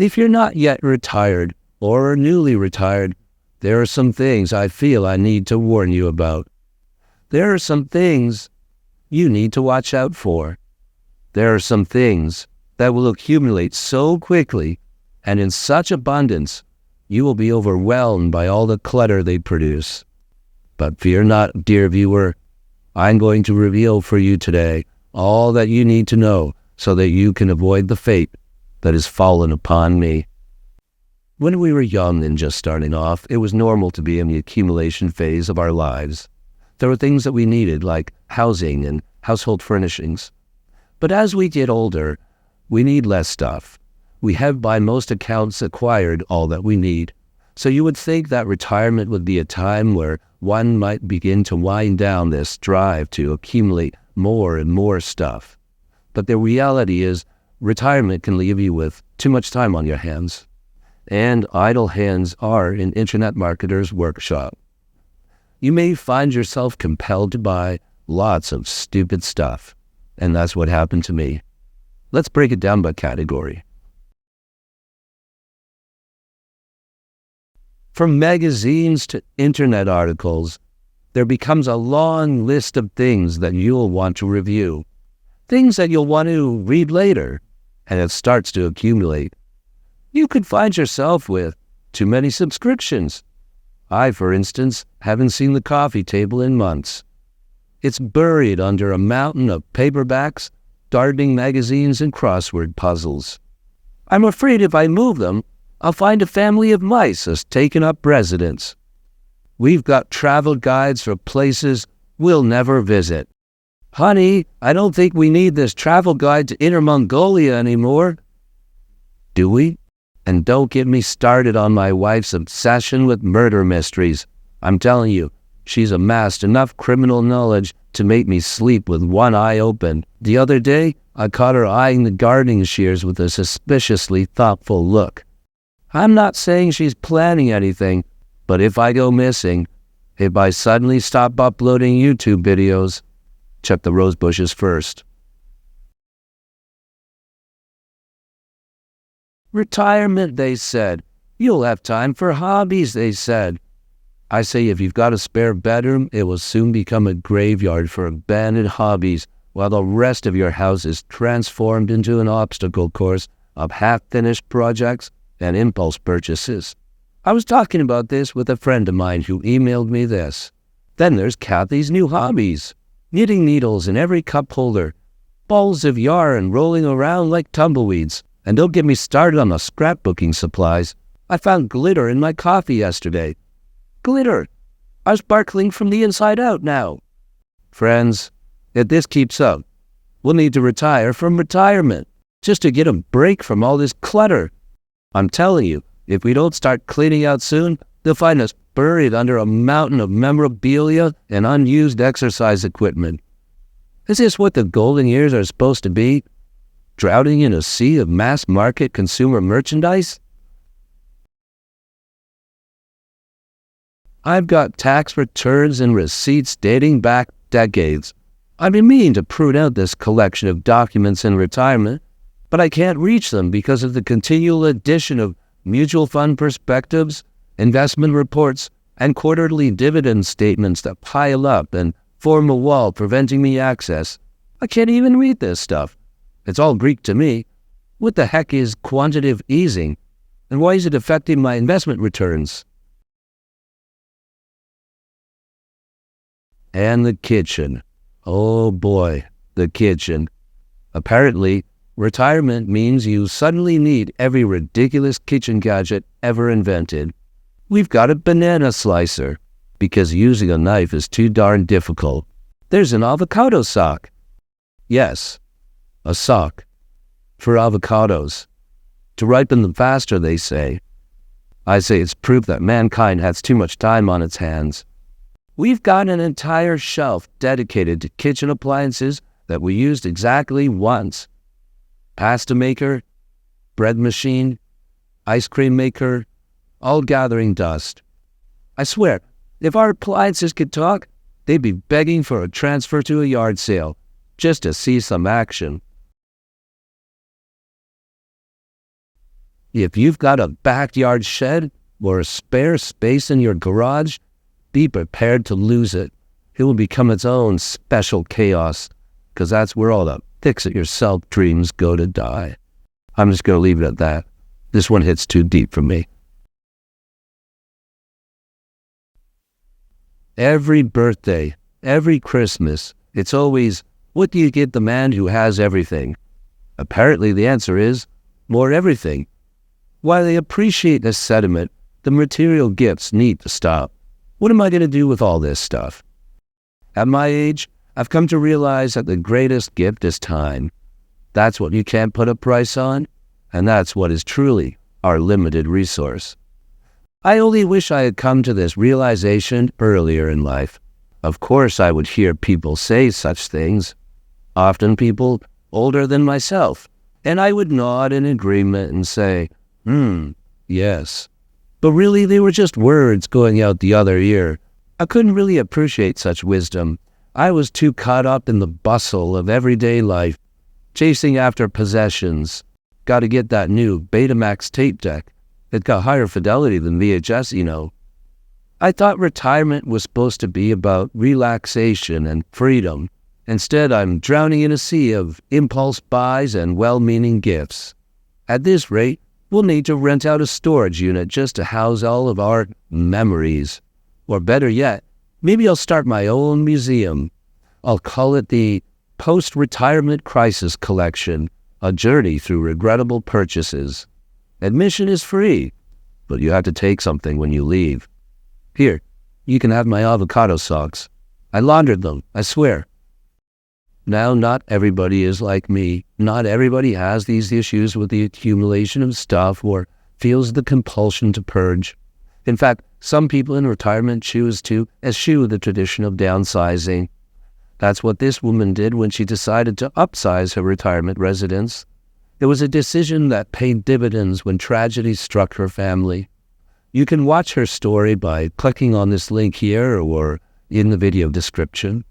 If you're not yet retired or newly retired, there are some things I feel I need to warn you about. There are some things you need to watch out for. There are some things that will accumulate so quickly and in such abundance, you will be overwhelmed by all the clutter they produce. But fear not, dear viewer. I'm going to reveal for you today all that you need to know so that you can avoid the fate that has fallen upon me. When we were young and just starting off, it was normal to be in the accumulation phase of our lives. There were things that we needed, like housing and household furnishings. But as we get older, we need less stuff. We have by most accounts acquired all that we need. So you would think that retirement would be a time where one might begin to wind down this drive to accumulate more and more stuff. But the reality is, retirement can leave you with too much time on your hands. And idle hands are an internet marketer's workshop. You may find yourself compelled to buy lots of stupid stuff. And that's what happened to me. Let's break it down by category. From magazines to internet articles, there becomes a long list of things that you'll want to review, things that you'll want to read later, and it starts to accumulate. You could find yourself with too many subscriptions. I, for instance, haven't seen the coffee table in months. It's buried under a mountain of paperbacks, gardening magazines, and crossword puzzles. I'm afraid if I move them, I'll find a family of mice has taken up residence. We've got travel guides for places we'll never visit. Honey, I don't think we need this travel guide to Inner Mongolia anymore. Do we? And don't get me started on my wife's obsession with murder mysteries. I'm telling you, she's amassed enough criminal knowledge to make me sleep with one eye open. The other day, I caught her eyeing the gardening shears with a suspiciously thoughtful look. I'm not saying she's planning anything, but if I go missing, if I suddenly stop uploading YouTube videos, check the rose bushes first. Retirement, they said. You'll have time for hobbies, they said. I say if you've got a spare bedroom, it will soon become a graveyard for abandoned hobbies, while the rest of your house is transformed into an obstacle course of half-finished projects and impulse purchases. I was talking about this with a friend of mine who emailed me this. Then there's Kathy's new hobbies. Knitting needles in every cup holder, balls of yarn rolling around like tumbleweeds. And don't get me started on the scrapbooking supplies. I found glitter in my coffee yesterday. Glitter! I'm sparkling from the inside out now. Friends, if this keeps up, we'll need to retire from retirement just to get a break from all this clutter. I'm telling you, if we don't start cleaning out soon, they'll find us buried under a mountain of memorabilia and unused exercise equipment. Is this what the golden years are supposed to be? Drowning in a sea of mass-market consumer merchandise? I've got tax returns and receipts dating back decades. I've been meaning to prune out this collection of documents in retirement, but I can't reach them because of the continual addition of mutual fund perspectives, investment reports, and quarterly dividend statements that pile up and form a wall preventing me access. I can't even read this stuff. It's all Greek to me. What the heck is quantitative easing? And why is it affecting my investment returns? And the kitchen. Oh boy, the kitchen. Apparently, retirement means you suddenly need every ridiculous kitchen gadget ever invented. We've got a banana slicer, because using a knife is too darn difficult. There's an avocado sock. Yes, a sock for avocados. To ripen them faster, they say. I say it's proof that mankind has too much time on its hands. We've got an entire shelf dedicated to kitchen appliances that we used exactly once. Pasta maker, bread machine, ice cream maker, all gathering dust. I swear, if our appliances could talk, they'd be begging for a transfer to a yard sale, just to see some action. If you've got a backyard shed or a spare space in your garage, be prepared to lose it. It will become its own special chaos, because that's where all the fix-it-yourself dreams go to die. I'm just going to leave it at that. This one hits too deep for me. Every birthday, every Christmas, it's always, what do you get the man who has everything? Apparently the answer is, more everything. While I appreciate this sentiment, the material gifts need to stop. What am I going to do with all this stuff? At my age, I've come to realize that the greatest gift is time. That's what you can't put a price on, and that's what is truly our limited resource. I only wish I had come to this realization earlier in life. Of course, I would hear people say such things, often people older than myself, and I would nod in agreement and say, yes. But really, they were just words going out the other ear. I couldn't really appreciate such wisdom. I was too caught up in the bustle of everyday life, chasing after possessions. Got to get that new Betamax tape deck. It got higher fidelity than VHS, you know. I thought retirement was supposed to be about relaxation and freedom. Instead, I'm drowning in a sea of impulse buys and well-meaning gifts. At this rate, we'll need to rent out a storage unit just to house all of our memories. Or better yet, maybe I'll start my own museum. I'll call it the Post-Retirement Crisis Collection, a journey through regrettable purchases. Admission is free, but you have to take something when you leave. Here, you can have my avocado socks. I laundered them, I swear. Now, not everybody is like me. Not everybody has these issues with the accumulation of stuff or feels the compulsion to purge. In fact, some people in retirement choose to eschew the tradition of downsizing. That's what this woman did when she decided to upsize her retirement residence. It was a decision that paid dividends when tragedy struck her family. You can watch her story by clicking on this link here or in the video description.